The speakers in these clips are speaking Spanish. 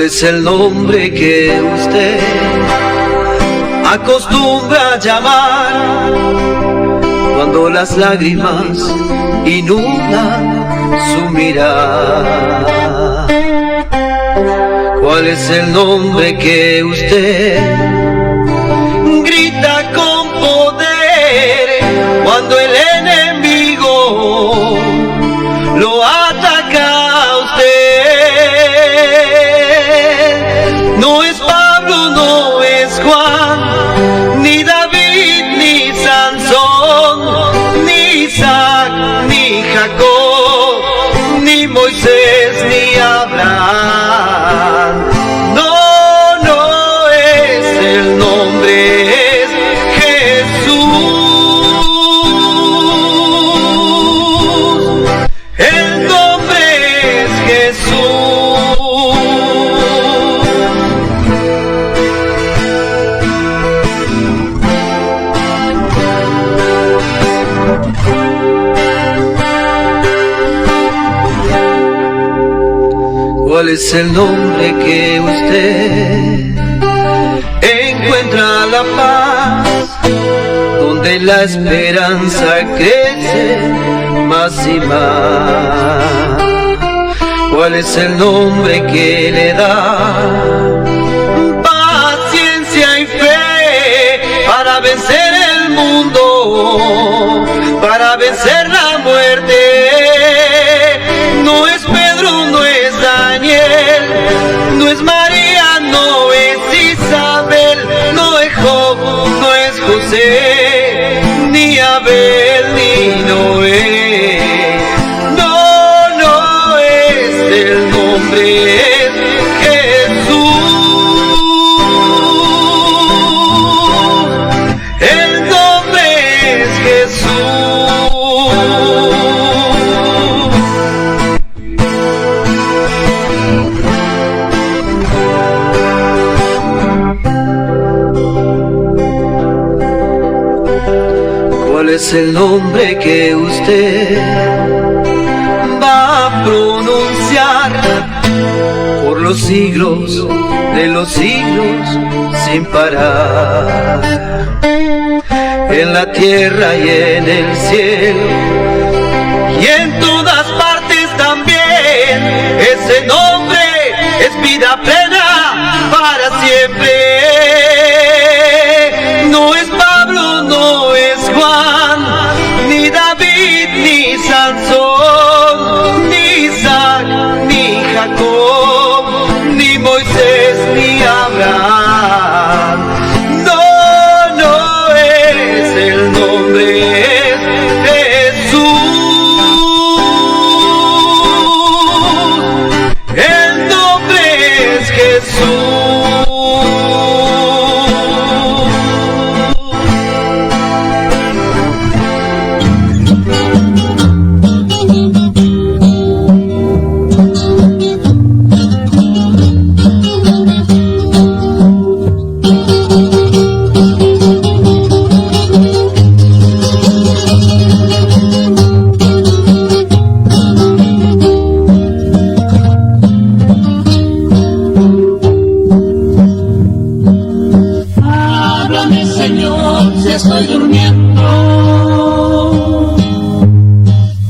es el nombre que usted acostumbra llamar cuando las lágrimas inundan su mirada? ¿Cuál es el nombre que usted grita con poder cuando el enemigo lo ataca a usted? No es Pablo, no es Juan, ni David, ni Sansón, ni Isaac, ni Jacob, ni Moisés, ni Abraham. No, no es el nombre, es Jesús. El nombre es Jesús. ¿Cuál es el nombre que usted encuentra la paz, donde la esperanza crece más y más? ¿Cuál es el nombre que le da paciencia y fe para vencer el mundo, para vencer la muerte? No es Pedro, no es Daniel, no es María, no es Isabel, no es Job, no es José, ni Abel, ni Noé. No, no es el nombre, es Jesús. El nombre es Jesús. ¿Cuál es el nombre que usted va a pronunciar por los siglos de los siglos sin parar? En la tierra y en el cielo y en todas partes también, ese nombre es vida plena para siempre. No es Pablo, no es Juan, ni David, ni Sansón, ni Isaac, ni Jacob, ni Moisés, ni Abraham. No, no es el nombre, es Jesús. El nombre es Jesús. Estoy durmiendo,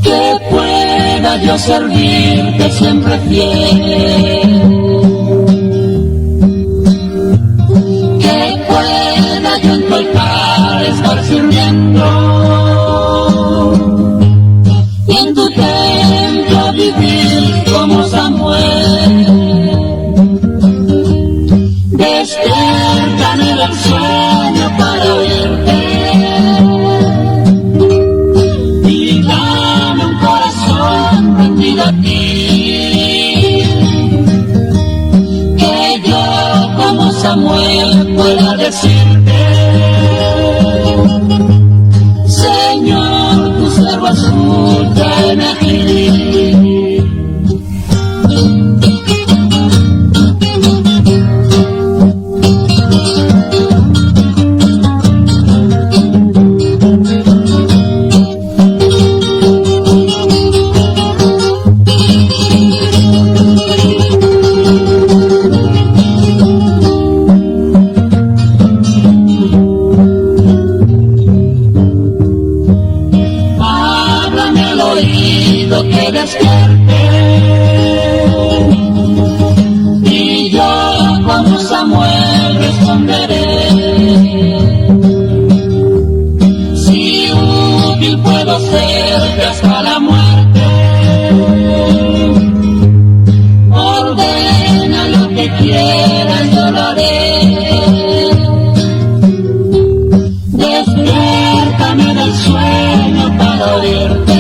que pueda yo servirte siempre fiel, que pueda yo en tu altar estar sirviendo y en tu templo vivir como Samuel. Despiértame del sueño para oírte y dame un corazón rendido a ti, que yo como Samuel pueda decirte: Señor, tu siervo escúchame aquí. Samuel responderé. Si útil puedo ser hasta la muerte, ordena lo que quieras, yo lo haré. Despiértame del sueño para oírte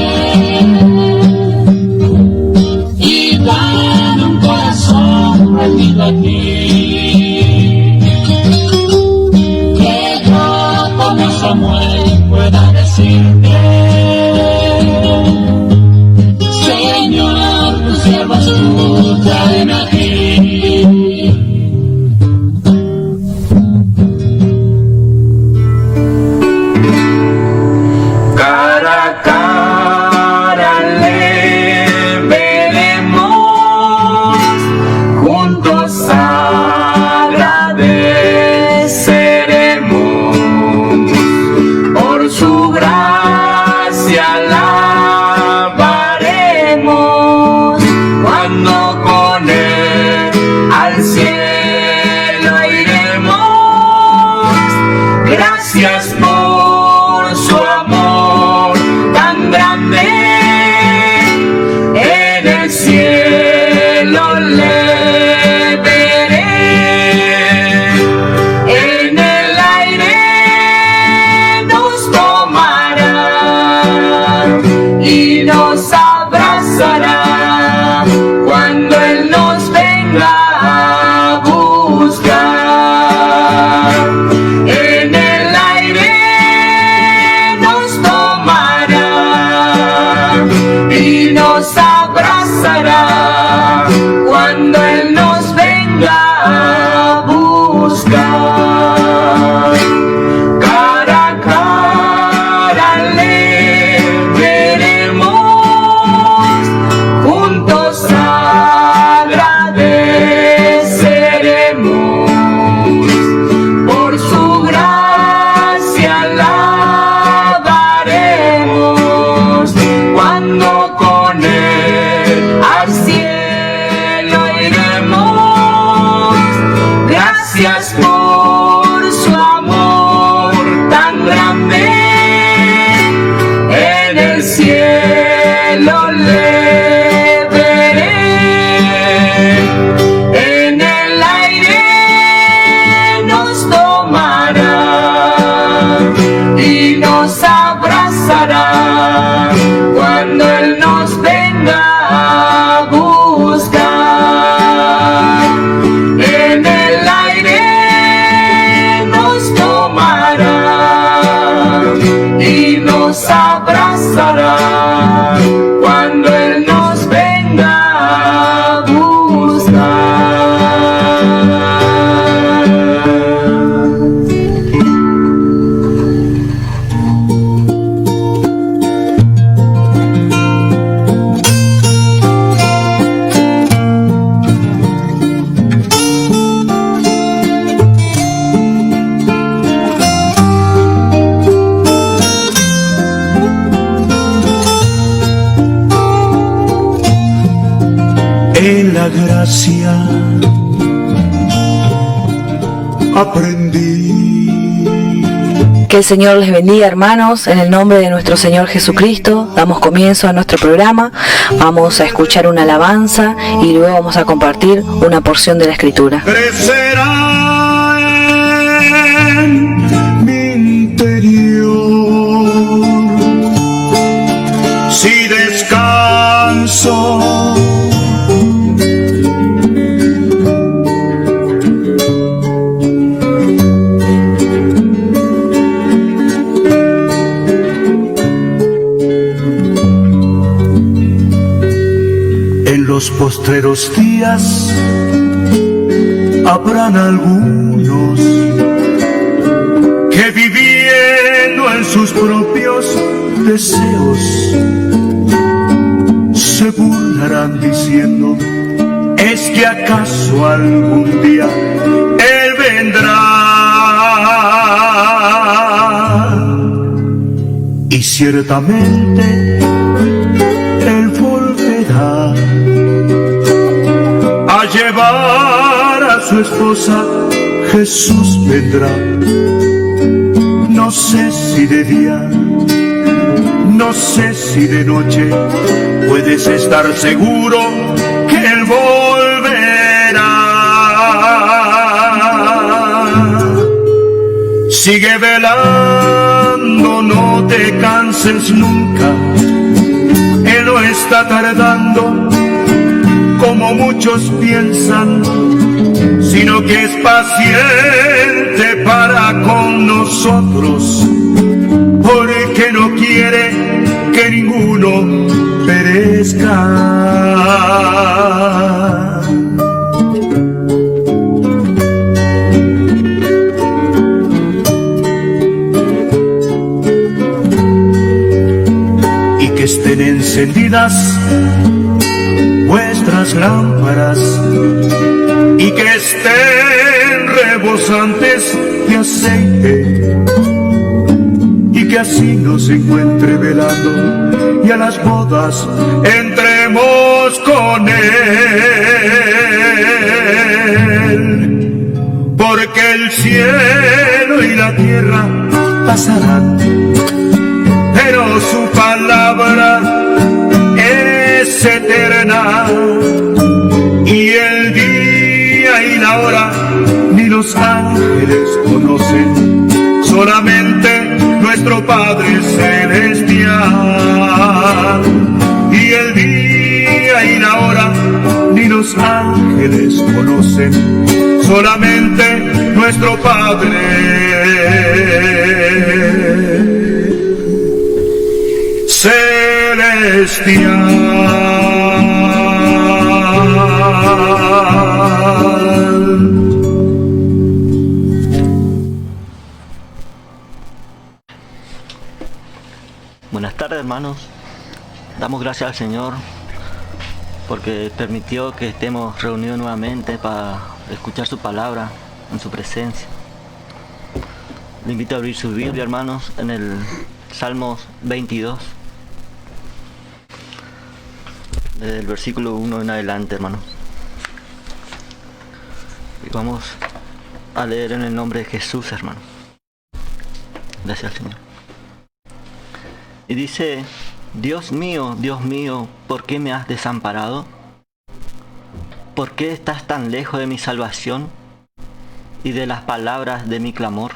y dame un corazón rendido a ti, que yo como Samuel pueda decirte: Señor, tu siervo escucha, ven aquí. Cara a cara le veremos, juntos agradeceremos, por su gracia alabaremos, cuando con él al cielo iremos. Gracias por su amor tan grande, en el cielo le veré, en el aire nos tomará y nos abrazará cuando él nos venga a buscar. En el aire nos tomará y nos abrazará cuando él nos venga a buscar. Cara a cara le veremos, juntos agradeceremos, por su gracia alabaremos, cuando con él al cielo iremos. Gracias por su amor tan grande, en el cielo le veré, en el aire nos tomará y nos abrazará cuando él nos venga a buscar. En el aire nos tomará y nos abrazará cuando él nos venga a buscar. En la gracia aprendí. Que el Señor les bendiga, hermanos. En el nombre de nuestro Señor Jesucristo damos comienzo a nuestro programa. Vamos a escuchar una alabanza y luego vamos a compartir una porción de la Escritura. Crecerá en mi interior si descanso. En los postreros días habrán algunos que viviendo en sus propios deseos se burlarán diciendo: ¿es que acaso algún día Él vendrá? Y ciertamente Él volverá a llevar a su esposa Jesús vendrá. No sé si de día, no sé si de noche, puedes estar seguro que Él volverá. Sigue velando, no te canses nunca, Él no está tardando como muchos piensan, sino que es paciente para con nosotros, porque no quiere que ninguno perezca. Y que estén encendidas vuestras lámparas y que estén rebosantes de aceite, y que así nos encuentre velando y a las bodas entremos con Él, porque el cielo y la tierra pasarán, pero su palabra es eterna, y el día y la hora ni los ángeles conocen, solamente nuestro Padre Celestial. Y el día y la hora ni los ángeles conocen, solamente nuestro Padre Celestial. Buenas tardes, hermanos. Damos gracias al Señor porque permitió que estemos reunidos nuevamente para escuchar su palabra en su presencia. Le invito a abrir su Biblia, hermanos, en el Salmos 22, desde el versículo 1 en adelante, hermanos. Y vamos a leer en el nombre de Jesús, hermanos. Gracias al Señor. Y dice: Dios mío, ¿por qué me has desamparado? ¿Por qué estás tan lejos de mi salvación y de las palabras de mi clamor?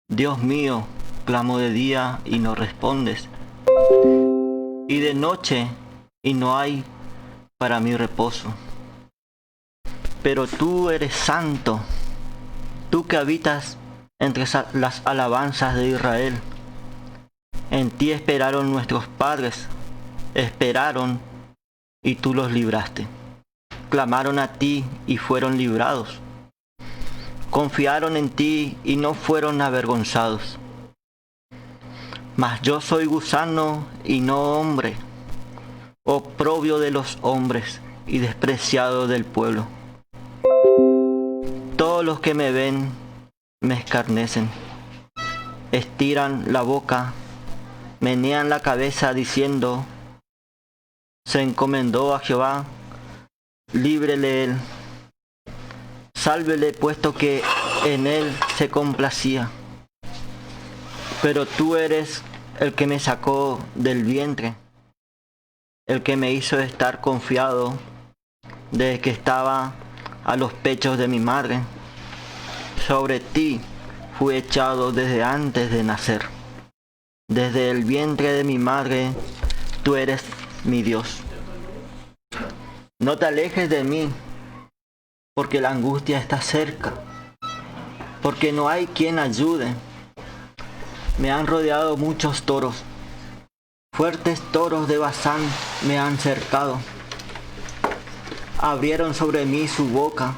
Dios mío, clamo de día y no respondes, y de noche y no hay para mí reposo. Pero tú eres santo, tú que habitas entre las alabanzas de Israel. En ti esperaron nuestros padres, esperaron y tú los libraste. Clamaron a ti y fueron librados. Confiaron en ti y no fueron avergonzados. Mas yo soy gusano y no hombre, oprobio de los hombres y despreciado del pueblo. Todos los que me ven me escarnecen, estiran la boca, menean la cabeza diciendo: se encomendó a Jehová, líbrele él, sálvele puesto que en él se complacía. Pero tú eres el que me sacó del vientre, el que me hizo estar confiado desde que estaba a los pechos de mi madre. Sobre ti fui echado desde antes de nacer. Desde el vientre de mi madre, tú eres mi Dios. No te alejes de mí, porque la angustia está cerca, porque no hay quien ayude. Me han rodeado muchos toros, fuertes toros de Basán me han cercado. Abrieron sobre mí su boca,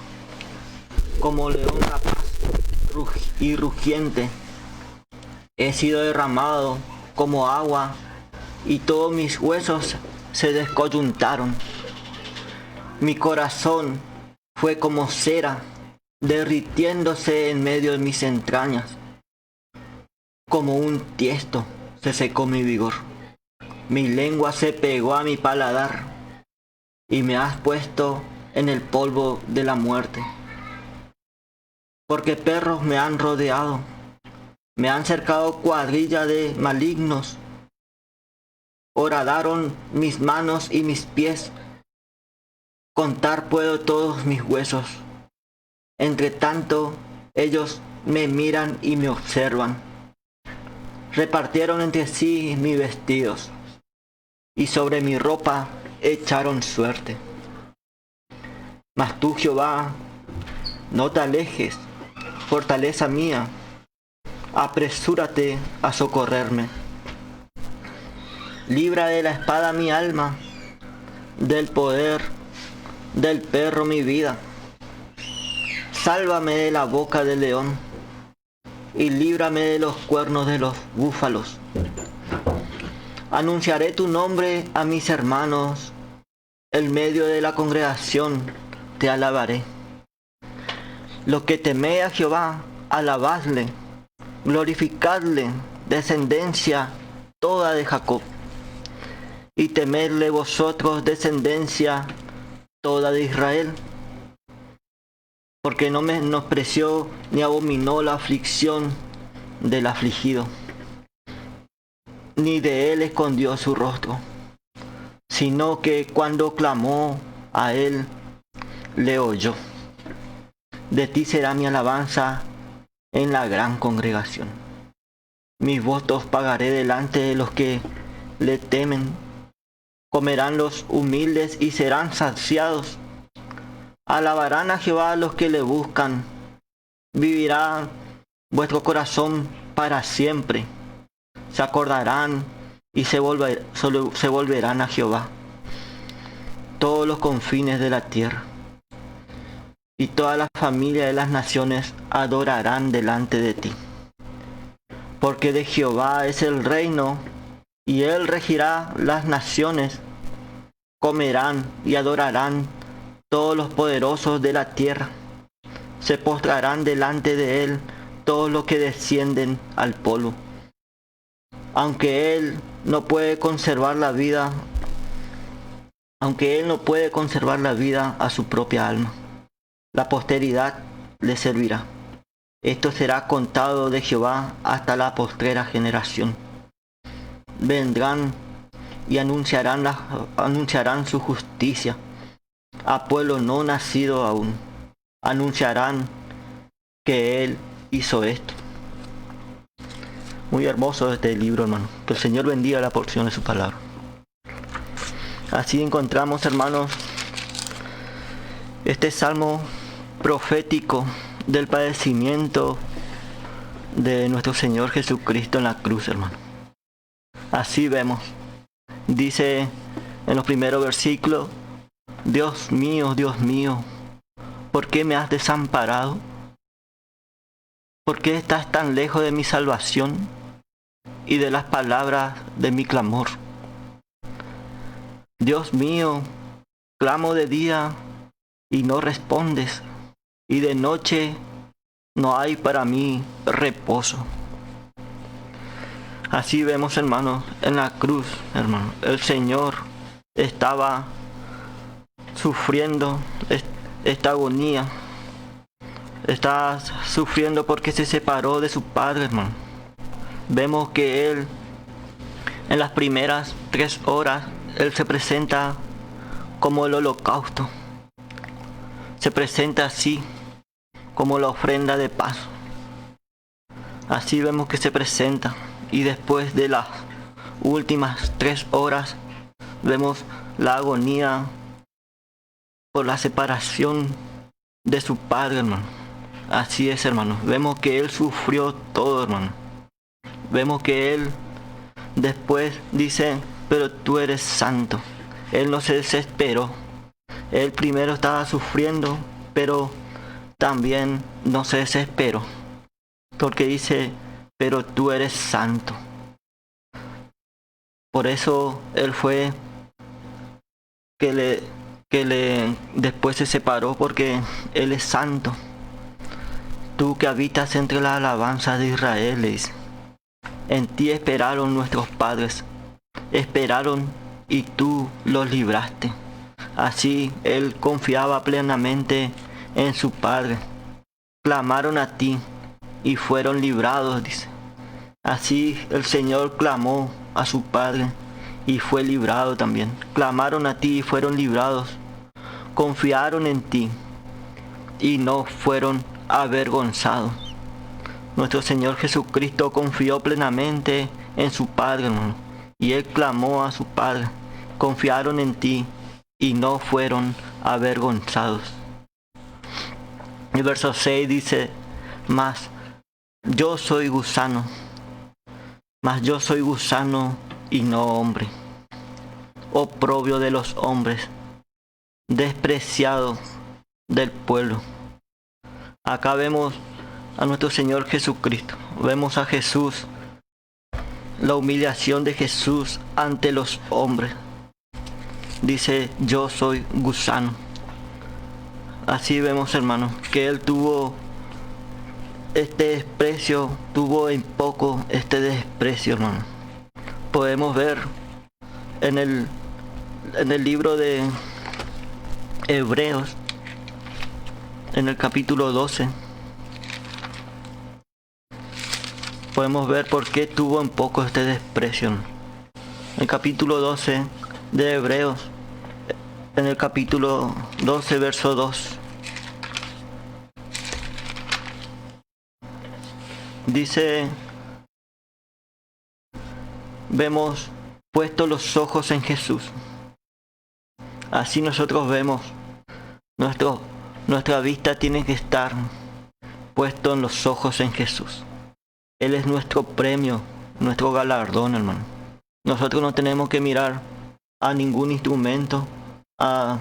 como león rapaz y rugiente. He sido derramado como agua y todos mis huesos se descoyuntaron. Mi corazón fue como cera, derritiéndose en medio de mis entrañas. Como un tiesto se secó mi vigor. Mi lengua se pegó a mi paladar y me has puesto en el polvo de la muerte. porque perros me han rodeado, me han cercado cuadrilla de malignos. Horadaron mis manos y mis pies, contar puedo todos mis huesos. Entre tanto, ellos me miran y me observan. Repartieron entre sí mis vestidos, y sobre mi ropa echaron suerte. Mas tú, Jehová, no te alejes, fortaleza mía, apresúrate a socorrerme. Libra de la espada mi alma, del poder del perro mi vida. Sálvame de la boca del león y líbrame de los cuernos de los búfalos. Anunciaré tu nombre a mis hermanos, en medio de la congregación te alabaré. Los que teméis a Jehová, alabadle, glorificadle, descendencia toda de Jacob. Y temedle vosotros, descendencia toda de Israel. Porque no menospreció ni abominó la aflicción del afligido, ni de él escondió su rostro, sino que cuando clamó a él, le oyó. De ti será mi alabanza en la gran congregación. Mis votos pagaré delante de los que le temen. Comerán los humildes y serán saciados. Alabarán a Jehová los que le buscan. Vivirá vuestro corazón para siempre. Se acordarán y se volverán a Jehová todos los confines de la tierra. Y toda la familia de las naciones adorarán delante de ti. Porque de Jehová es el reino, y él regirá las naciones. Comerán y adorarán todos los poderosos de la tierra. Se postrarán delante de él todos los que descienden al polvo. Aunque él no puede conservar la vida, a su propia alma, la posteridad le servirá. Esto será contado de Jehová hasta la postrera generación. Vendrán y anunciarán su justicia a pueblo no nacido aún. Anunciarán que él hizo esto. Muy hermoso este libro, hermano. Que el Señor bendiga la porción de su palabra. Así encontramos, hermanos, este salmo profético del padecimiento de nuestro Señor Jesucristo en la cruz, hermano. Así vemos. Dice en los primeros versículos: Dios mío, ¿por qué me has desamparado? ¿Por qué estás tan lejos de mi salvación y de las palabras de mi clamor? Dios mío, clamo de día y no respondes, y de noche no hay para mí reposo. Así vemos, hermanos, en la cruz, hermano, el Señor estaba sufriendo esta agonía. Está sufriendo porque se separó de su Padre, hermano. Vemos que Él, en las primeras 3 horas, Él se presenta como el holocausto. Se presenta así, como la ofrenda de paz. Así vemos que se presenta. Y después de las últimas 3 horas, vemos la agonía por la separación de su Padre, hermano. Así es, hermano. Vemos que Él sufrió todo, hermano. Vemos que Él después dice: pero tú eres santo. Él no se desesperó. Él primero estaba sufriendo, pero también no se desesperó. Porque dice: pero tú eres santo. Por eso Él fue después se separó, porque Él es santo. Tú que habitas entre las alabanzas de Israel, en ti esperaron nuestros padres, esperaron y tú los libraste. Así Él confiaba plenamente en su Padre. clamaron a ti y fueron librados, dice. Así el Señor clamó a su Padre y fue librado también. Clamaron a ti y fueron librados. Confiaron en ti y no fueron avergonzados. Nuestro Señor Jesucristo confió plenamente en su Padre, hermano, y Él clamó a su Padre. Confiaron en ti y no fueron avergonzados. El verso 6 dice, mas yo soy gusano y no hombre, oprobio de los hombres, despreciado del pueblo. Acá vemos a nuestro Señor Jesucristo, vemos a Jesús, la humillación de Jesús ante los hombres. Dice, yo soy gusano. Así vemos, hermanos, que Él tuvo este desprecio, tuvo en poco este desprecio, hermano. Podemos ver en el libro de Hebreos, en el capítulo 12, podemos ver por qué tuvo en poco este desprecio. El capítulo 12 de Hebreos, en el capítulo 12, verso 2, dice, vemos puestos los ojos en Jesús. Así nosotros vemos, nuestra vista tiene que estar puesto en los ojos en Jesús. Él es nuestro premio, nuestro galardón, hermano. Nosotros no tenemos que mirar a ningún instrumento, a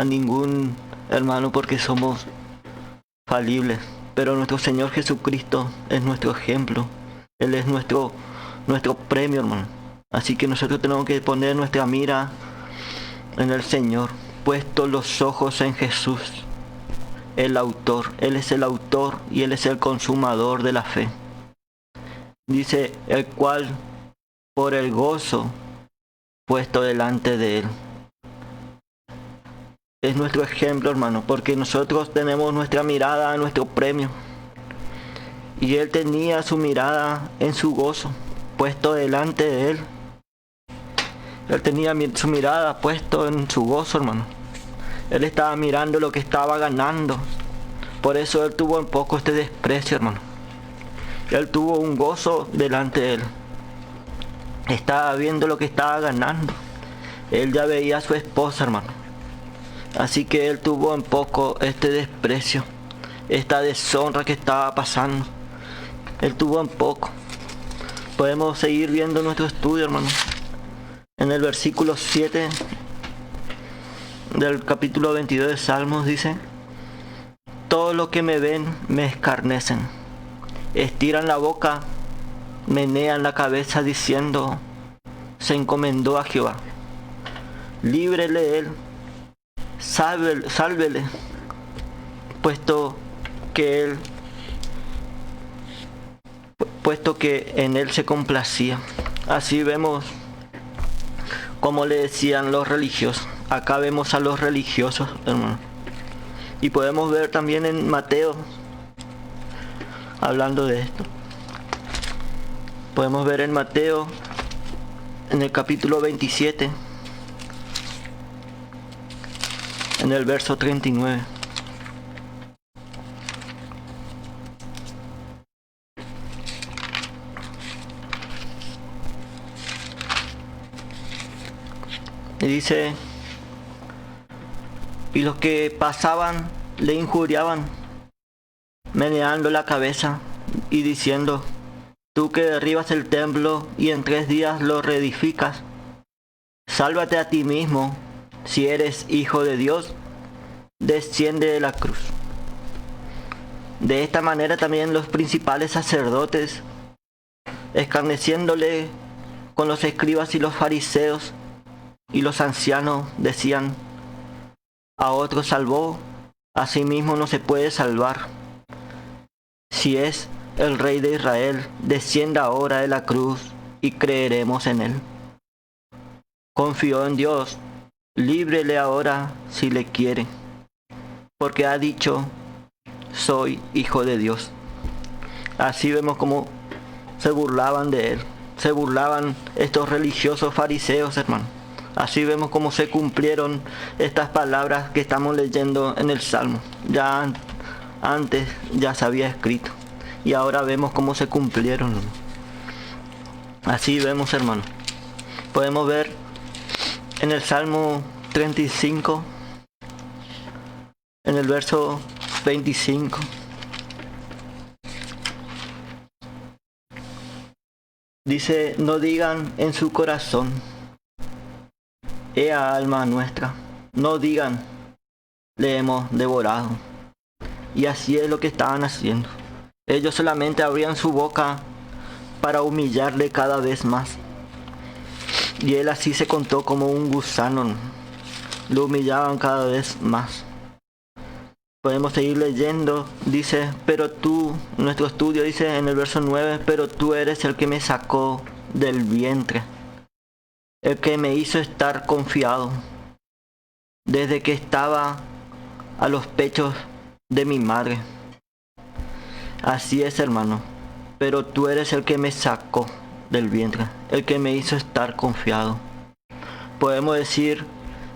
ningún hermano, porque somos falibles. Pero nuestro Señor Jesucristo es nuestro ejemplo. Él es nuestro premio, hermano. Así que nosotros tenemos que poner nuestra mira en el Señor, puestos los ojos en Jesús, el autor. Él es el autor y Él es el consumador de la fe. Dice, el cual por el gozo puesto delante de Él. Es nuestro ejemplo, hermano, porque nosotros tenemos nuestra mirada a nuestro premio. Y Él tenía su mirada en su gozo, puesto delante de Él. Él tenía su mirada puesto en su gozo, hermano. Él estaba mirando lo que estaba ganando. Por eso Él tuvo en poco este desprecio, hermano. Él tuvo un gozo delante de Él. Estaba viendo lo que estaba ganando. Él ya veía a su esposa, hermano. Así que Él tuvo en poco este desprecio, esta deshonra que estaba pasando. Él tuvo en poco. Podemos seguir viendo nuestro estudio, hermano. En el versículo 7 del capítulo 22 de Salmos dice, todos los que me ven me escarnecen, estiran la boca, menean la cabeza diciendo, se encomendó a Jehová. Líbrele Él, sálvele, puesto que en Él se complacía. Así vemos como le decían los religiosos. Acá vemos a los religiosos, hermano. Y podemos ver también en Mateo, hablando de esto. Podemos ver en Mateo, en el capítulo 27, en el verso 39. Y dice, y los que pasaban le injuriaban, meneando la cabeza y diciendo, tú que derribas el templo y en 3 días lo reedificas, sálvate a ti mismo, si eres hijo de Dios, desciende de la cruz. De esta manera también los principales sacerdotes, escarneciéndole con los escribas y los fariseos y los ancianos, decían, a otro salvó, a sí mismo no se puede salvar. Si es el Rey de Israel, descienda ahora de la cruz y creeremos en Él. Confió en Dios, líbrele ahora si le quiere, porque ha dicho, soy hijo de Dios. Así vemos cómo se burlaban de él. Se burlaban estos religiosos fariseos, hermano. Así vemos cómo se cumplieron estas palabras que estamos leyendo en el Salmo. Ya antes ya se había escrito. Y ahora vemos cómo se cumplieron. Así vemos, hermano. Podemos ver en el Salmo 35, en el verso 25. Dice, no digan en su corazón, ea alma nuestra, no digan, le hemos devorado. Y así es lo que estaban haciendo. Ellos solamente abrían su boca para humillarle cada vez más. Y él así se contó como un gusano. Lo humillaban cada vez más. Podemos seguir leyendo. Dice, pero tú, nuestro estudio dice en el verso 9, pero tú eres el que me sacó del vientre, el que me hizo estar confiado desde que estaba a los pechos de mi madre. Así es, hermano, pero tú eres el que me sacó del vientre, el que me hizo estar confiado. Podemos decir,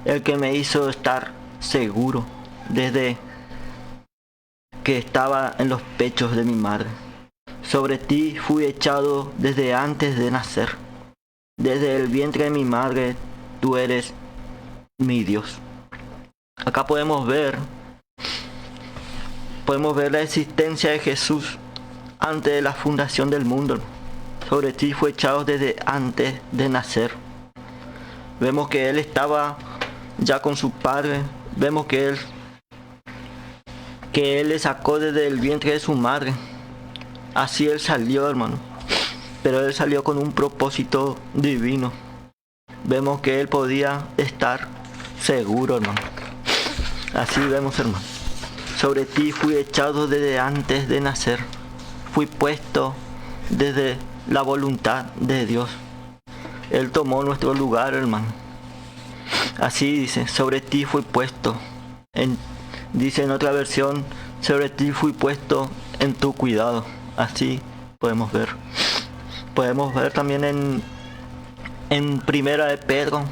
el que me hizo estar seguro desde que estaba en los pechos de mi madre. Sobre ti fui echado desde antes de nacer. Desde el vientre de mi madre, tú eres mi Dios. Acá podemos ver la existencia de Jesús antes de la fundación del mundo. Sobre ti fue echado desde antes de nacer. Vemos que él estaba ya con su padre. Vemos que él le sacó desde el vientre de su madre. Así él salió, hermano. Pero él salió con un propósito divino. Vemos que él podía estar seguro, hermano. Así vemos, hermano. Sobre ti fui echado desde antes de nacer. Fui puesto desde la voluntad de Dios. Él tomó nuestro lugar, hermano. Así dice, sobre ti fui puesto. Dice en otra versión, sobre ti fui puesto en tu cuidado. Así podemos ver. Podemos ver también en Primera de Pedro,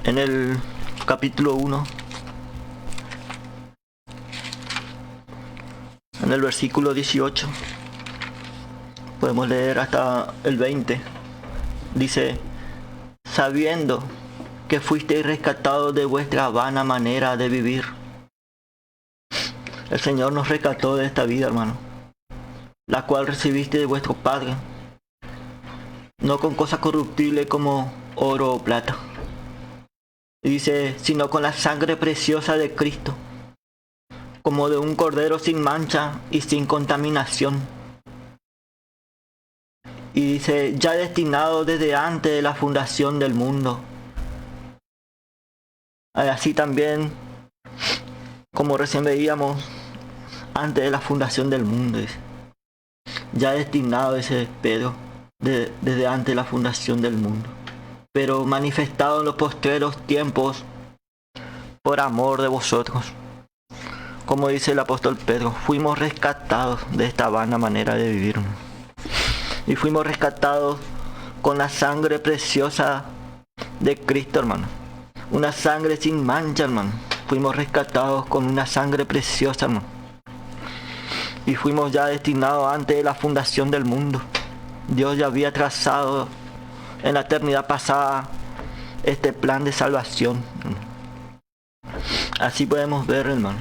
en el capítulo 1, en el versículo 18. Podemos leer hasta el 20. Dice, sabiendo que fuisteis rescatados de vuestra vana manera de vivir. El Señor nos rescató de esta vida, hermano, la cual recibiste de vuestro Padre, no con cosas corruptibles como oro o plata. Y dice, sino con la sangre preciosa de Cristo, como de un cordero sin mancha y sin contaminación. Y dice, ya destinado desde antes de la fundación del mundo. Así también, como recién veíamos, antes de la fundación del mundo, dice. Ya destinado ese Pedro desde antes de la fundación del mundo, pero manifestado en los postreros tiempos por amor de vosotros. Como dice el apóstol Pedro, fuimos rescatados de esta vana manera de vivir. Y fuimos rescatados con la sangre preciosa de Cristo, hermano. Una sangre sin mancha, hermano. Fuimos rescatados con una sangre preciosa, hermano. Y fuimos ya destinados antes de la fundación del mundo. Dios ya había trazado en la eternidad pasada este plan de salvación. Así podemos ver, hermano.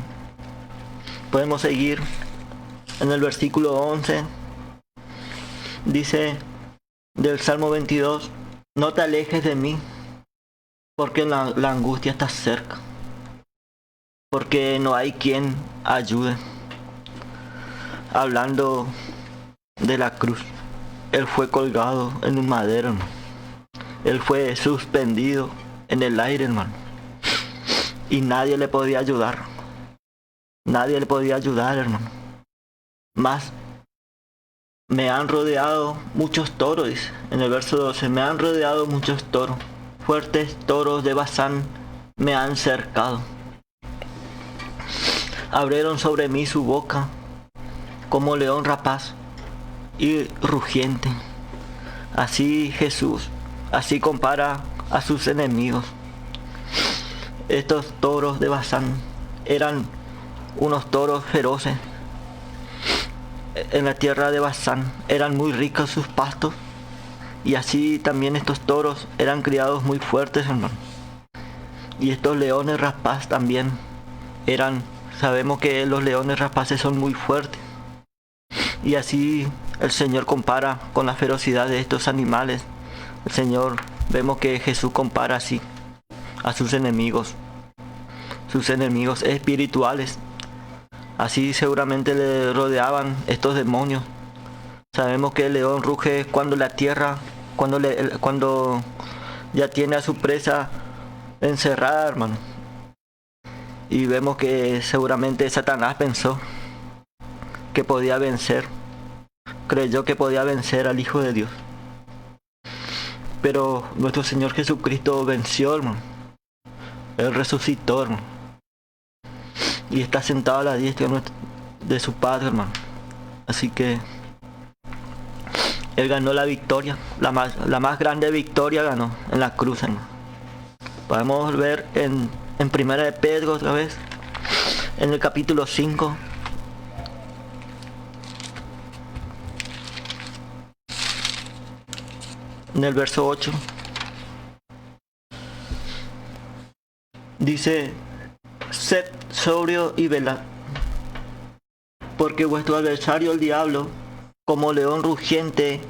Podemos seguir en el versículo 11. Dice del Salmo 22, no te alejes de mí, porque la angustia está cerca, porque no hay quien ayude. Hablando de la cruz, Él fue colgado en un madero, hermano. Él fue suspendido en el aire, hermano. Y nadie le podía ayudar. Nadie le podía ayudar, hermano. Más me han rodeado muchos toros, dice en el verso 12. Me han rodeado muchos toros. Fuertes toros de Basán me han cercado. abrieron sobre mí su boca como león rapaz y rugiente. Así Jesús, así compara a sus enemigos. Estos toros de Basán eran unos toros feroces. En la tierra de Basán eran muy ricos sus pastos, y así también estos toros eran criados muy fuertes, hermano. Y estos leones rapaz también sabemos que los leones rapaces son muy fuertes. Y así el Señor compara con la ferocidad de estos animales. El Señor, vemos que Jesús compara así a sus enemigos espirituales. Así seguramente le rodeaban estos demonios. Sabemos que el león ruge cuando la tierra, cuando ya tiene a su presa encerrada, hermano. Y vemos que seguramente Satanás pensó que podía vencer, creyó que podía vencer al Hijo de Dios. Pero nuestro Señor Jesucristo venció, hermano. Él resucitó, hermano. Y está sentado a la diestra de su Padre, hermano. Así que Él ganó la victoria, la más grande victoria ganó en la cruz, hermano. Podemos ver en Primera de Pedro otra vez, en el capítulo 5. En el verso 8. Dice: sed sobrio y velad, porque vuestro adversario el diablo, como león rugiente,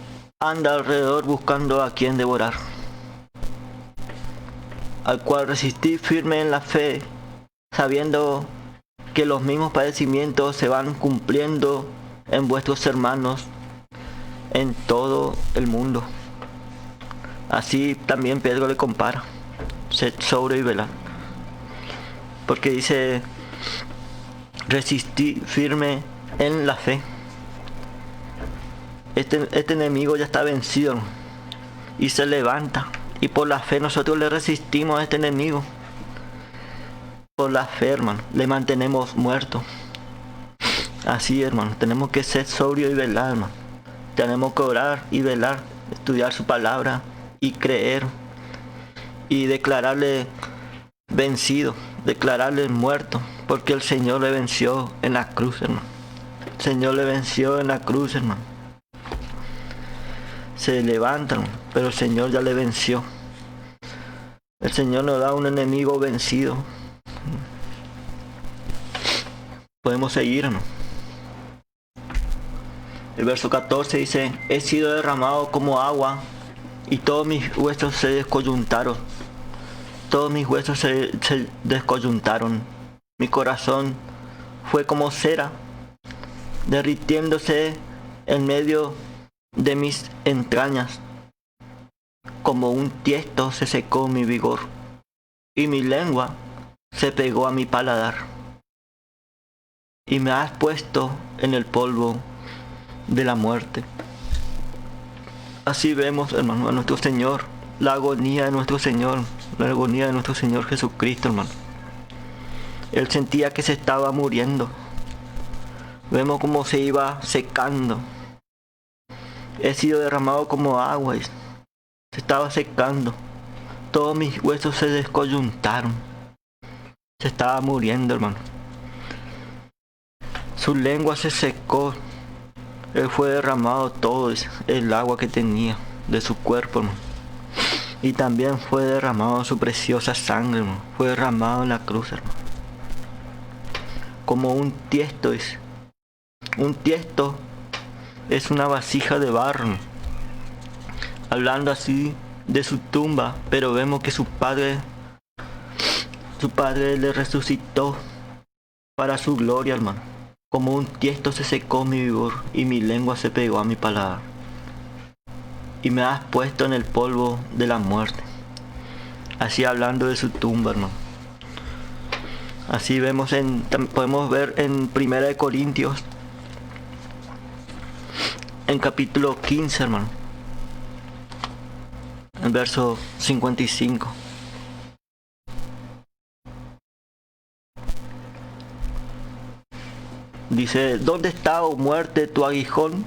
anda alrededor buscando a quien devorar, al cual resistid firme en la fe, sabiendo que los mismos padecimientos se van cumpliendo en vuestros hermanos en todo el mundo. Así también Pedro le compara: sed sobrio y velad. Porque dice: resistí firme en la fe. Este enemigo ya está vencido y se levanta. Y por la fe nosotros le resistimos a este enemigo. Por la fe, hermano, le mantenemos muerto. Así, hermano, tenemos que ser sobrio y velar, hermano. Tenemos que orar y velar, estudiar su palabra y creer. Y declararle vencido, declararle muerto, porque el Señor le venció en la cruz, hermano. El Señor le venció en la cruz, hermano. Se levantan, pero el Señor ya le venció. El Señor nos da un enemigo vencido. Podemos seguir, ¿no? El verso 14 dice: he sido derramado como agua y todos mis huesos se descoyuntaron. Todos mis huesos se descoyuntaron. Mi corazón fue como cera, derritiéndose en medio de mis entrañas. Como un tiesto se secó mi vigor, y mi lengua se pegó a mi paladar. Y me has puesto en el polvo de la muerte. Así vemos, hermano, a nuestro Señor, la agonía de nuestro Señor, la agonía de nuestro Señor Jesucristo, hermano. Él sentía que se estaba muriendo. Vemos cómo se iba secando. He sido derramado como agua, se estaba secando. Todos mis huesos se descoyuntaron. Se estaba muriendo, hermano. Su lengua se secó. Él fue derramado todo el agua que tenía de su cuerpo, hermano. Y también fue derramado su preciosa sangre, hermano. Fue derramado en la cruz, hermano. Como un tiesto, dice. Un tiesto es una vasija de barro. Hablando así de su tumba, pero vemos que su padre le resucitó para su gloria, hermano. Como un tiesto se secó mi vigor y mi lengua se pegó a mi paladar. Y me has puesto en el polvo de la muerte. Así hablando de su tumba, hermano. Así podemos ver en 1 de Corintios, en capítulo 15, hermano. En verso 55. Dice, ¿dónde está, oh muerte, tu aguijón?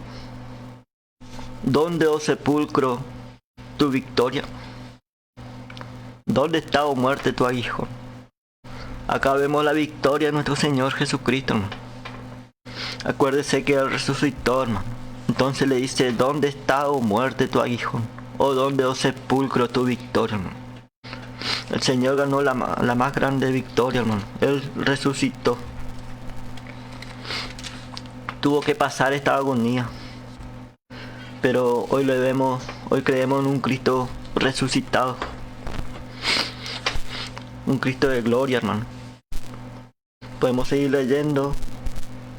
¿Dónde, oh sepulcro, tu victoria? ¿Dónde está, oh muerte, tu aguijón? Acá vemos la victoria de nuestro Señor Jesucristo, hermano. Acuérdese que Él resucitó, hermano. Entonces le dice, ¿dónde está, oh muerte, tu aguijón? ¿O dónde, oh sepulcro, tu victoria, hermano? El Señor ganó la más grande victoria, hermano. Él resucitó. Tuvo que pasar esta agonía. Pero hoy hoy creemos en un Cristo resucitado. Un Cristo de gloria, hermano. Podemos seguir leyendo.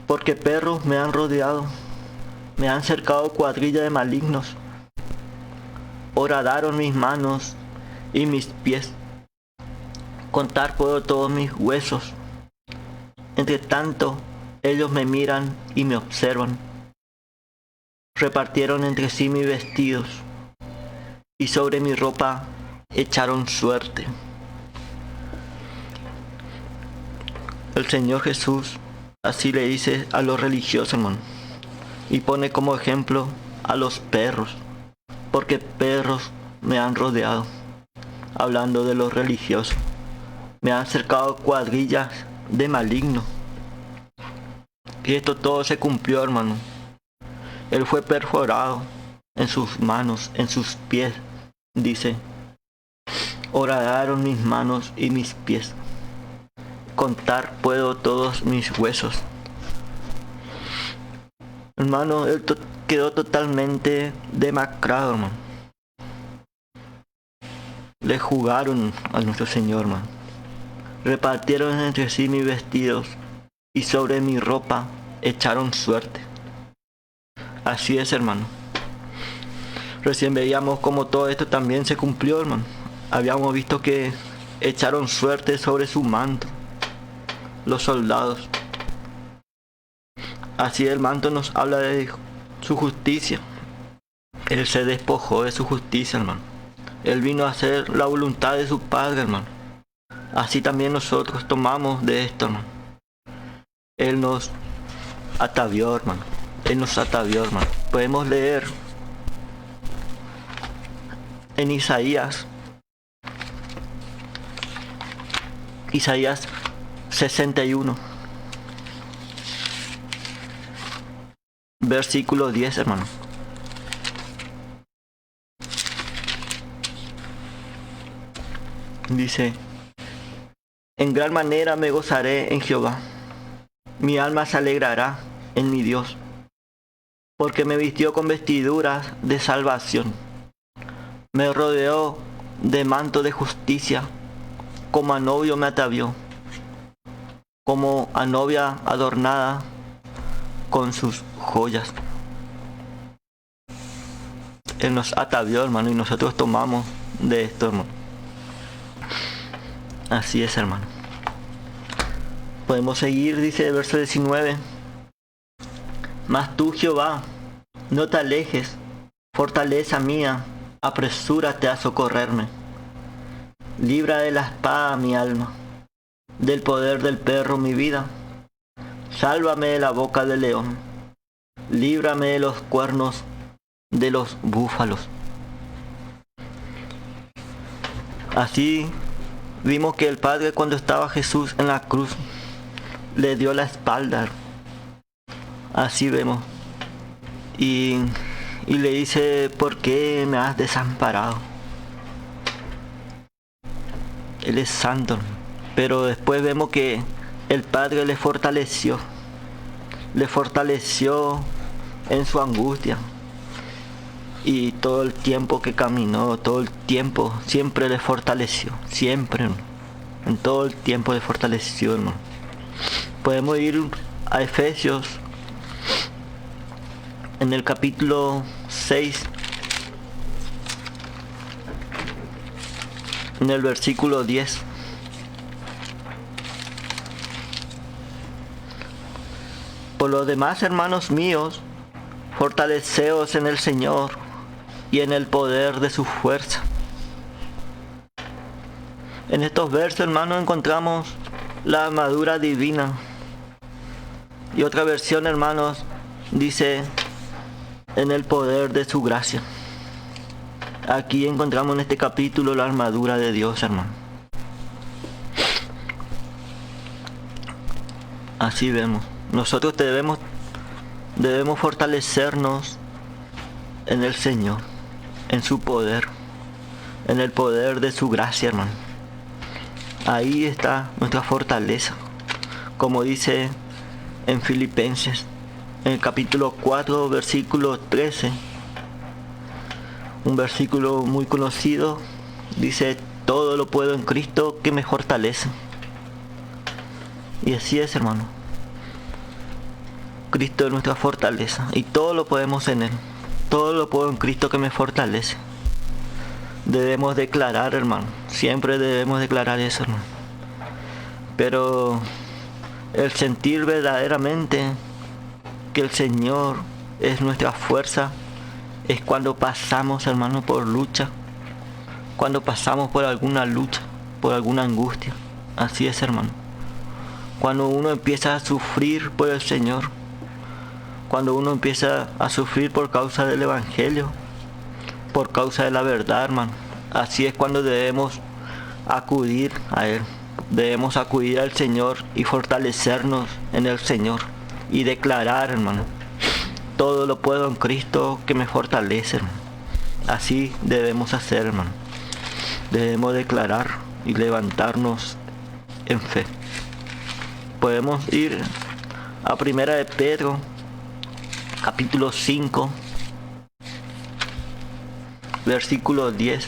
Porque perros me han rodeado. Me han cercado cuadrilla de malignos. Horadaron mis manos y mis pies. Contar puedo todos mis huesos. Entre tanto, ellos me miran y me observan. Repartieron entre sí mis vestidos, y sobre mi ropa echaron suerte. El Señor Jesús así le dice a los religiosos, hermano, y pone como ejemplo a los perros, porque perros me han rodeado, hablando de los religiosos. Me han cercado cuadrillas de malignos. Y esto todo se cumplió, hermano. Él fue perforado en sus manos, en sus pies. Dice, horadaron mis manos y mis pies. Contar puedo todos mis huesos. Hermano, él quedó totalmente demacrado, hermano. Le jugaron a nuestro Señor, hermano. Repartieron entre sí mis vestidos y sobre mi ropa echaron suerte. Así es, hermano. Recién veíamos cómo todo esto también se cumplió, hermano. Habíamos visto que echaron suerte sobre su manto los soldados. Así el manto nos habla de su justicia. Él se despojó de su justicia, hermano. Él vino a hacer la voluntad de su Padre, hermano. Así también nosotros tomamos de esto, hermano. Él nos atavió, hermano. Él nos atavió, hermano. Podemos leer en Isaías 61, versículo 10, hermano. Dice, en gran manera me gozaré en Jehová. Mi alma se alegrará en mi Dios, porque me vistió con vestiduras de salvación. Me rodeó de manto de justicia, como a novio me atavió, como a novia adornada con sus joyas. Él nos atavió, hermano, y nosotros tomamos de esto, hermano. Así es, hermano. Podemos seguir, dice el verso 19. Mas tú, Jehová, no te alejes, fortaleza mía, apresúrate a socorrerme. Libra de la espada mi alma, del poder del perro mi vida. Sálvame de la boca del león, líbrame de los cuernos de los búfalos. Así vimos que el Padre, cuando estaba Jesús en la cruz, le dio la espalda. Así vemos. Y le dice, ¿por qué me has desamparado? Él es santo. Pero después vemos que el Padre le fortaleció en su angustia. Y todo el tiempo que caminó, todo el tiempo, siempre le fortaleció. Siempre, en todo el tiempo le fortaleció, hermano. Podemos ir a Efesios, en el capítulo 6, en el versículo 10. Por lo demás, hermanos míos, fortaleceos en el Señor y en el poder de su fuerza. En estos versos, hermanos, encontramos la armadura divina, Y otra versión, hermanos, dice en el poder de su gracia. Aquí encontramos en este capítulo la armadura de Dios, hermano. Así vemos. Nosotros debemos fortalecernos en el Señor, en su poder, en el poder de su gracia, hermano. Ahí está nuestra fortaleza. Como dice en Filipenses, en el capítulo 4, versículo 13, un versículo muy conocido, dice: todo lo puedo en Cristo que me fortalece. Y así es, hermano. Cristo es nuestra fortaleza y todo lo podemos en Él. Todo lo puedo en Cristo que me fortalece. Debemos declarar, hermano. Siempre debemos declarar eso, hermano. Pero el sentir verdaderamente que el Señor es nuestra fuerza es cuando pasamos, hermano, por lucha. Cuando pasamos por alguna lucha, por alguna angustia. Así es, hermano. Cuando uno empieza a sufrir por el Señor, cuando uno empieza a sufrir por causa del Evangelio, por causa de la verdad, hermano, así es cuando debemos acudir a Él. Debemos acudir al Señor y fortalecernos en el Señor y declarar, hermano: todo lo puedo en Cristo que me fortalece, hermano. Así debemos hacer, hermano. Debemos declarar y levantarnos en fe. Podemos ir a Primera de Pedro, capítulo 5, versículo 10.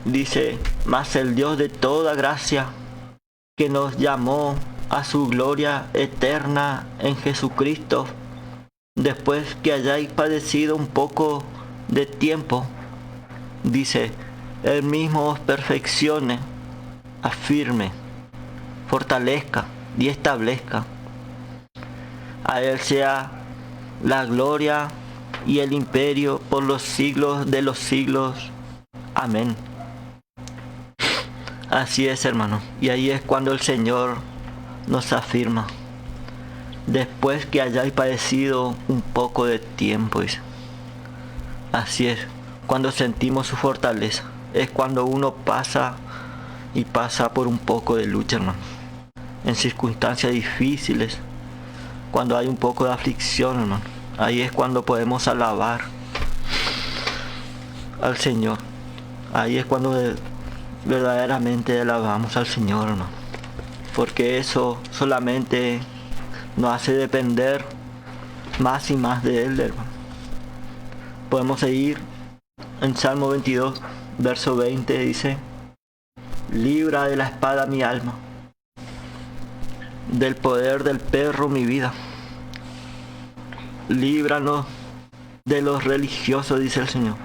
Dice: mas el Dios de toda gracia, que nos llamó a su gloria eterna en Jesucristo, después que hayáis padecido un poco de tiempo, dice, Él mismo os perfeccione, afirme, fortalezca y establezca. A Él sea la gloria y el imperio por los siglos de los siglos. Amén. Así es, hermano. Y ahí es cuando el Señor nos afirma: después que hayáis padecido un poco de tiempo, dice. Así es, cuando sentimos su fortaleza, es cuando uno pasa por un poco de lucha, hermano. En circunstancias difíciles, cuando hay un poco de aflicción, hermano, ahí es cuando podemos alabar al Señor. Ahí es cuando verdaderamente alabamos al Señor, hermano. Porque eso solamente nos hace depender más y más de Él, hermano. Podemos seguir en Salmo 22, verso 20, dice: libra de la espada mi alma, del poder del perro mi vida. Líbranos de los religiosos, dice el Señor.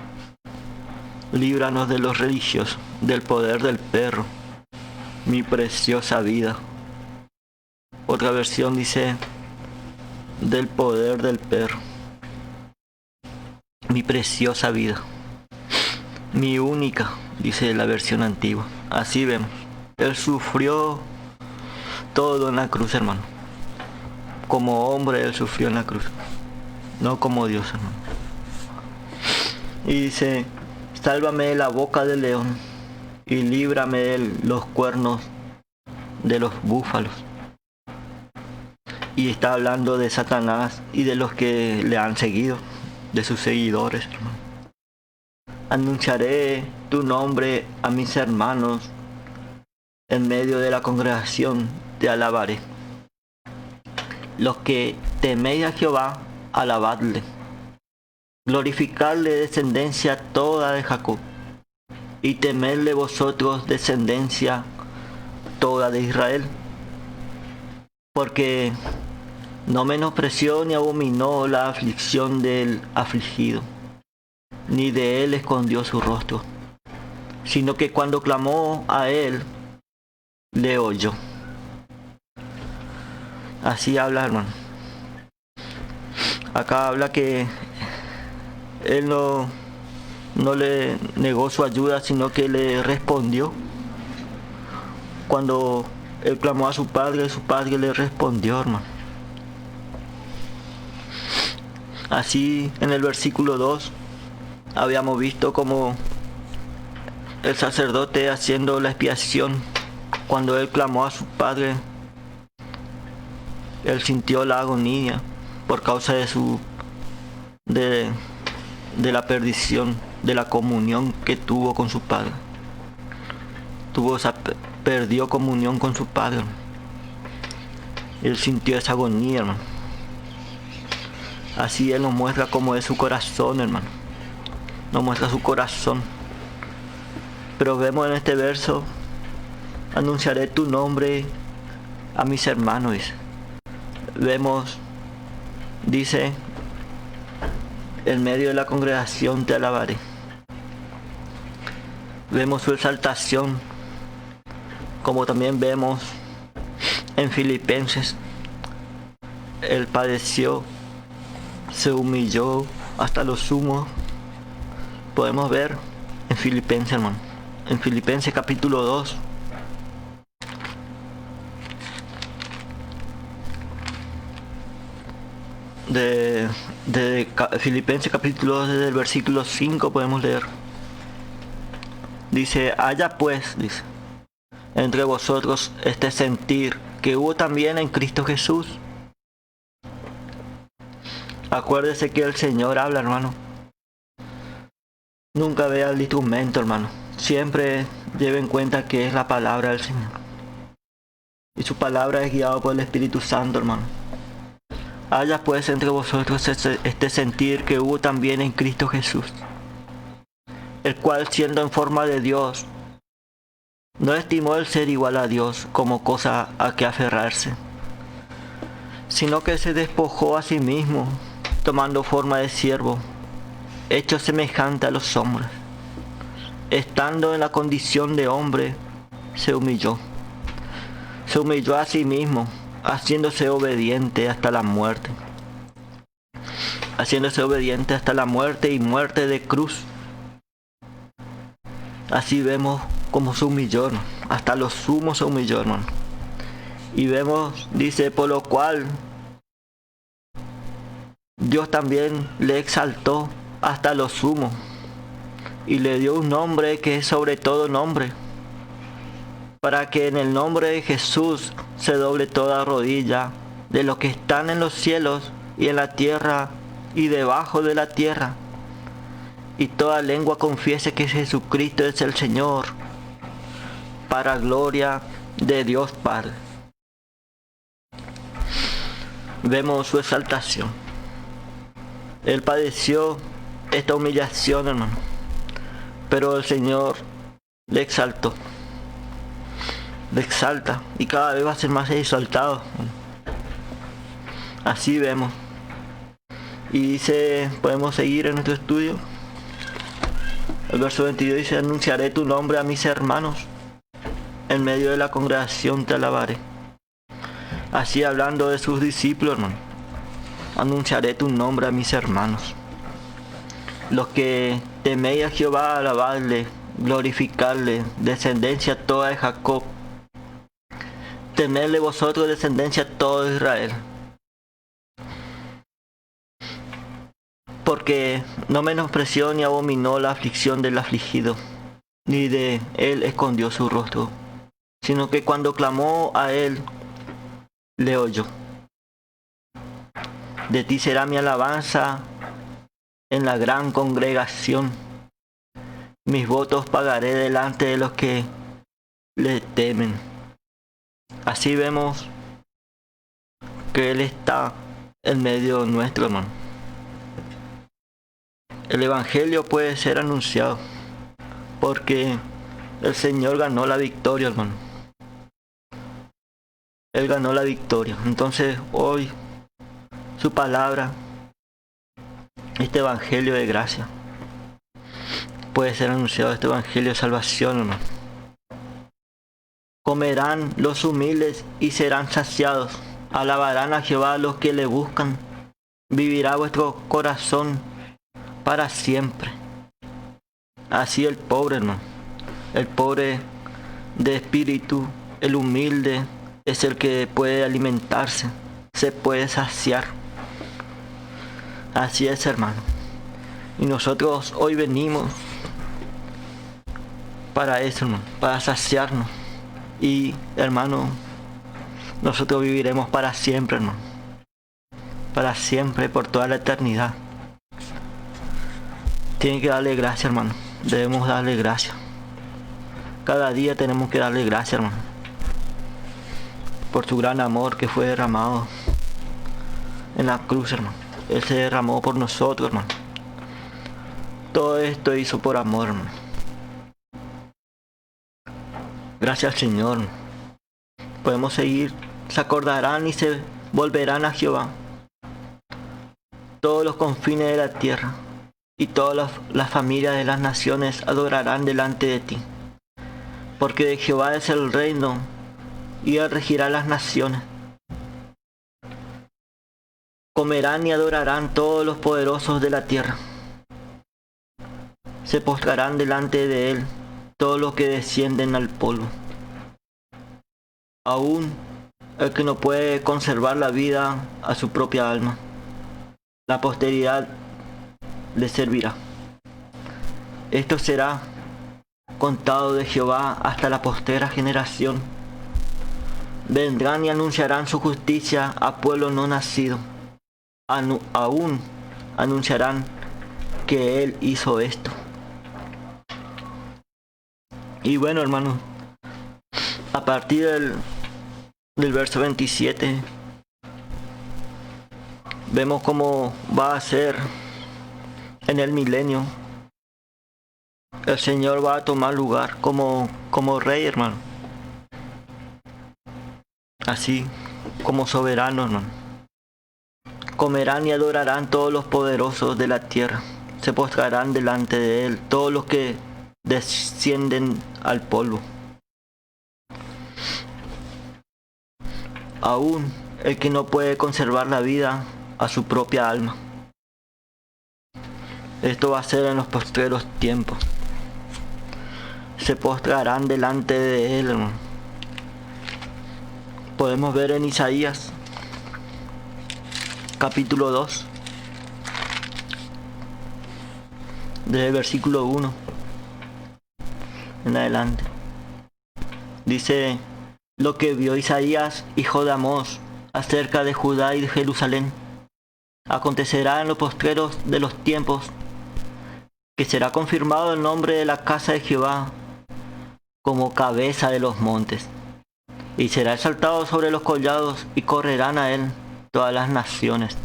Líbranos de los religiosos, del poder del perro, mi preciosa vida. Otra versión dice: del poder del perro, mi preciosa vida, mi única, dice la versión antigua. Así vemos, Él sufrió todo en la cruz, hermano. Como hombre Él sufrió en la cruz, no como Dios, hermano. Y dice: sálvame de la boca del león y líbrame de los cuernos de los búfalos. Y está hablando de Satanás y de los que le han seguido, de sus seguidores, hermano. Anunciaré tu nombre a mis hermanos, en medio de la congregación te alabaré. Los que teméis a Jehová, alabadle. Glorificadle, descendencia toda de Jacob, y temedle vosotros, descendencia toda de Israel. Porque no menospreció ni abominó la aflicción del afligido, ni de él escondió su rostro, sino que cuando clamó a él, le oyó. Así habla, hermano. Acá habla que él no le negó su ayuda, sino que le respondió cuando Él clamó a su padre y su padre le respondió, hermano. Así en el versículo 2 habíamos visto como el sacerdote haciendo la expiación. Cuando él clamó a su padre, él sintió la agonía por causa de la perdición, de la comunión que tuvo con su padre. Perdió comunión con su padre. Él sintió esa agonía, hermano. Así él nos muestra cómo es su corazón, hermano. Nos muestra su corazón. Pero vemos en este verso: anunciaré tu nombre a mis hermanos, dice. Dice, en medio de la congregación te alabaré. Vemos su exaltación, como también vemos en Filipenses. Él padeció, se humilló hasta lo sumo. Podemos ver en Filipenses, hermano. En Filipenses capítulo 2. De Filipenses capítulo 2, desde el versículo 5 podemos leer. Dice, haya pues, dice, entre vosotros este sentir que hubo también en Cristo Jesús. Acuérdese que el Señor habla, hermano. Nunca vea el instrumento, hermano. Siempre lleve en cuenta que es la palabra del Señor. Y su palabra es guiada por el Espíritu Santo, hermano. Haya pues entre vosotros este sentir que hubo también en Cristo Jesús, el cual, siendo en forma de Dios, no estimó el ser igual a Dios como cosa a que aferrarse, sino que se despojó a sí mismo, tomando forma de siervo, hecho semejante a los hombres. Estando en la condición de hombre, se humilló a sí mismo, haciéndose obediente hasta la muerte. Haciéndose obediente hasta la muerte y muerte de cruz. Así vemos cómo se humilló, hermano. Hasta lo sumo se humilló, hermano. Y vemos, dice, por lo cual Dios también le exaltó hasta lo sumo y le dio un nombre que es sobre todo nombre, para que en el nombre de Jesús se doble toda rodilla de los que están en los cielos y en la tierra y debajo de la tierra, y toda lengua confiese que Jesucristo es el Señor, para gloria de Dios Padre. Vemos su exaltación. Él padeció esta humillación, hermano, pero el Señor le exaltó. Le exalta y cada vez va a ser más exaltado. Así vemos. Y dice, podemos seguir en nuestro estudio. El verso 22 dice, anunciaré tu nombre a mis hermanos, en medio de la congregación te alabaré. Así hablando de sus discípulos, hermano. Anunciaré tu nombre a mis hermanos. Los que teméis a Jehová, alabadle, glorificarle, descendencia toda de Jacob. Temedle vosotros, descendencia todo de Israel. Porque no menospreció ni abominó la aflicción del afligido, ni de él escondió su rostro, sino que cuando clamó a él, le oyó. De ti será mi alabanza en la gran congregación. Mis votos pagaré delante de los que le temen. Así vemos que Él está en medio nuestro, hermano. El Evangelio puede ser anunciado porque el Señor ganó la victoria, hermano. Él ganó la victoria. Entonces hoy su palabra, este Evangelio de gracia, puede ser anunciado, este Evangelio de salvación, hermano. Comerán los humildes y serán saciados. Alabarán a Jehová los que le buscan. Vivirá vuestro corazón para siempre. Así el pobre, hermano, el pobre de espíritu, el humilde es el que puede alimentarse, se puede saciar. Así es, hermano. Y nosotros hoy venimos para eso, hermano, para saciarnos. Y, hermano, nosotros viviremos para siempre, hermano. Para siempre, por toda la eternidad. Tienen que darle gracias, hermano. Debemos darle gracias. Cada día tenemos que darle gracias, hermano, por su gran amor que fue derramado en la cruz, hermano. Él se derramó por nosotros, hermano. Todo esto hizo por amor, hermano. Gracias al Señor. Podemos seguir. Se acordarán y se volverán a Jehová todos los confines de la tierra, y todas las familias de las naciones adorarán delante de ti. Porque de Jehová es el reino, y él regirá las naciones. Comerán y adorarán todos los poderosos de la tierra. Se postrarán delante de él todos los que descienden al polvo. Aún el que no puede conservar la vida a su propia alma, la posteridad le servirá. Esto será contado de Jehová hasta la postrera generación. Vendrán y anunciarán su justicia a pueblo no nacido. Aún anunciarán que él hizo esto. Y bueno, hermano, a partir del verso 27 vemos cómo va a ser en el milenio. El Señor va a tomar lugar como rey, hermano. Así como soberano, hermano. Comerán y adorarán todos los poderosos de la tierra. Se postrarán delante de él todos los que descienden al polvo. Aún el que no puede conservar la vida a su propia alma. Esto va a ser en los postreros tiempos. Se postrarán delante de él, hermano. Podemos ver en Isaías capítulo 2, del versículo 1 en adelante. Dice: lo que vio Isaías, hijo de Amós, acerca de Judá y de Jerusalén, acontecerá en los postreros de los tiempos, que será confirmado el nombre de la casa de Jehová como cabeza de los montes, y será exaltado sobre los collados, y correrán a él todas las naciones.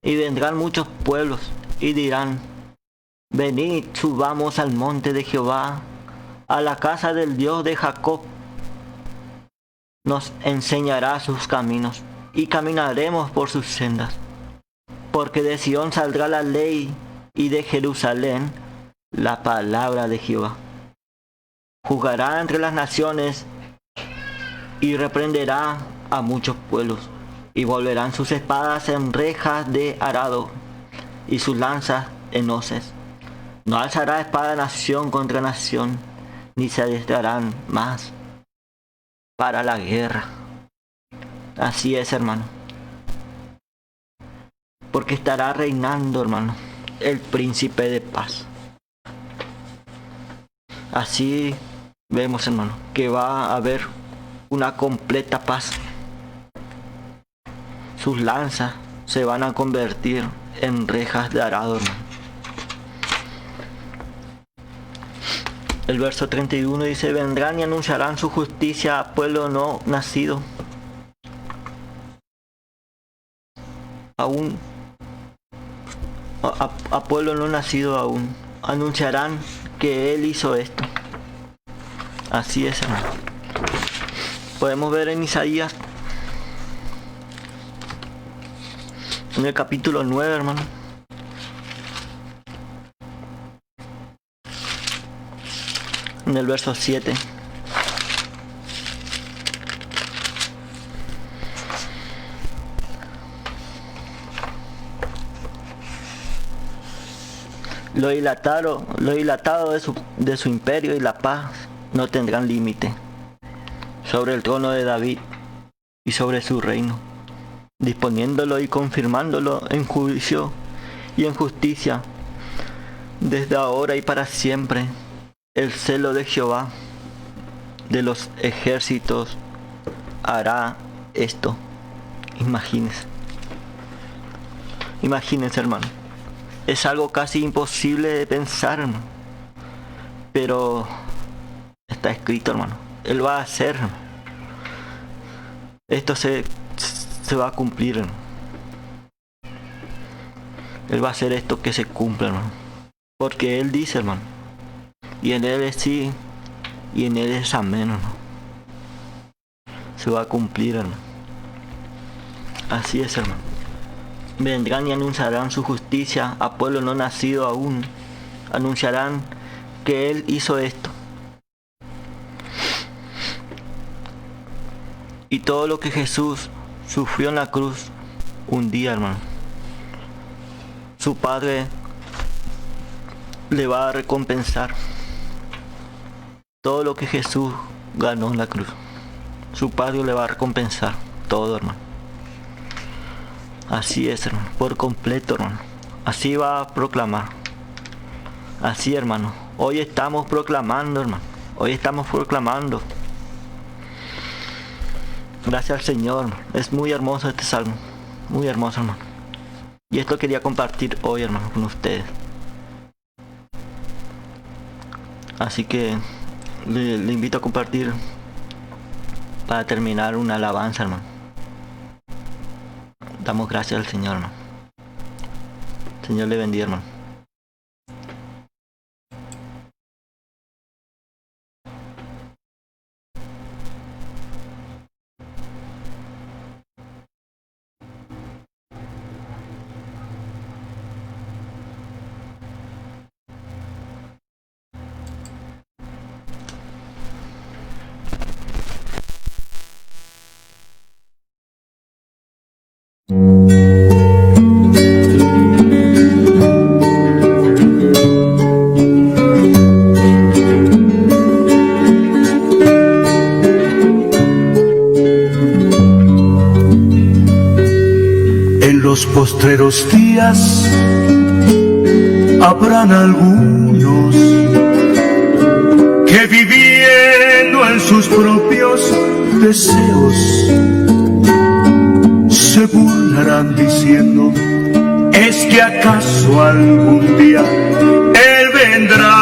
Y vendrán muchos pueblos, y dirán: venid, subamos al monte de Jehová, a la casa del Dios de Jacob. Nos enseñará sus caminos, y caminaremos por sus sendas. Porque de Sión saldrá la ley, y de Jerusalén la palabra de Jehová. Juzgará entre las naciones, y reprenderá a muchos pueblos, y volverán sus espadas en rejas de arado, y sus lanzas en hoces. No alzará espada nación contra nación, ni se adiestrarán más para la guerra. Así es, hermano. Porque estará reinando, hermano, el príncipe de paz. Así vemos, hermano, que va a haber una completa paz. Sus lanzas se van a convertir en rejas de arado, hermano. El verso 31 dice: vendrán y anunciarán su justicia a pueblo no nacido. Aún a pueblo no nacido aún. Anunciarán que él hizo esto. Así es, hermano. Podemos ver en Isaías, en el capítulo 9, hermano. En el verso 7. Lo dilatado de su imperio y la paz no tendrán límite. sobre el trono de David y sobre su reino, disponiéndolo y confirmándolo en juicio y en justicia, desde ahora y para siempre. El celo de Jehová de los ejércitos hará esto. Imagínense, hermano. Es algo casi imposible de pensar, hermano, pero está escrito, hermano. Él va a hacer, hermano. Esto se va a cumplir, hermano. Él va a hacer esto que se cumpla, hermano, porque Él dice, hermano, y en Él es sí y en Él es amén, hermano. Se va a cumplir, hermano. Así es, hermano. Vendrán y anunciarán su justicia a pueblo no nacido aún. Anunciarán que Él hizo esto. Y todo lo que Jesús sufrió en la cruz un día, hermano, su Padre le va a recompensar. Todo lo que Jesús ganó en la cruz, su Padre le va a recompensar todo, hermano. Así es, hermano, por completo, hermano. Así va a proclamar. Así, hermano. Hoy estamos proclamando, hermano. Hoy estamos proclamando. Gracias al Señor, hermano. Es muy hermoso este salmo. Muy hermoso, hermano. Y esto quería compartir hoy, hermano, con ustedes. Así que le invito a compartir para terminar una alabanza, hermano. Damos gracias al Señor, hermano. Señor le bendiga, hermano. En los postreros días habrán algunos que viviendo en sus propios deseos se burlarán diciendo: ¿es que acaso algún día Él vendrá?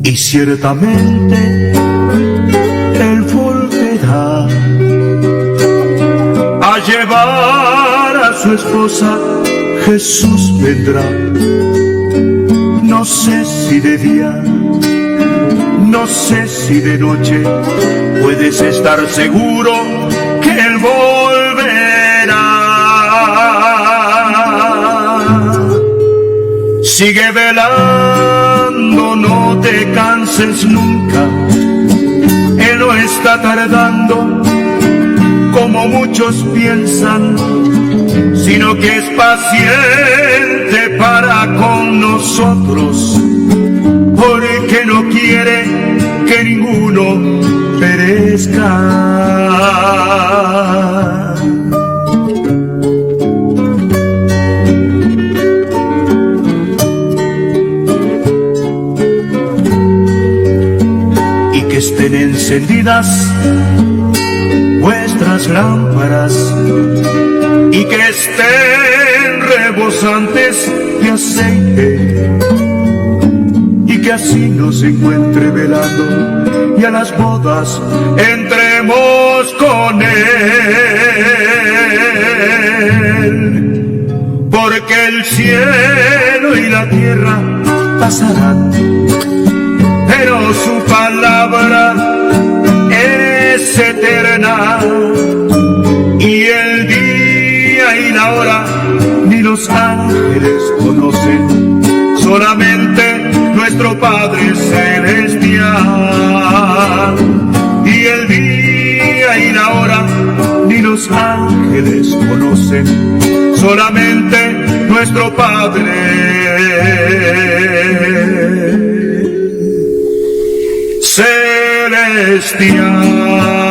Y ciertamente Él volverá a llevar a su esposa. Jesús vendrá, no sé si de día, no sé si de noche. Puedes estar seguro que Él volverá. Sigue velando, no te canses nunca. Él no está tardando como muchos piensan, sino que es paciente para con nosotros, porque no quiere que ninguno perezca. Y que estén encendidas vuestras lámparas, y que estén rebosantes de aceite, y que así nos encuentre velando, y a las bodas entremos con Él. Porque el cielo y la tierra pasarán, pero su palabra es eterna. Y el día y la hora ni los ángeles conocen, solamente nuestro Padre Celestial. Y el día y la hora ni los ángeles conocen, solamente nuestro Padre. celestial.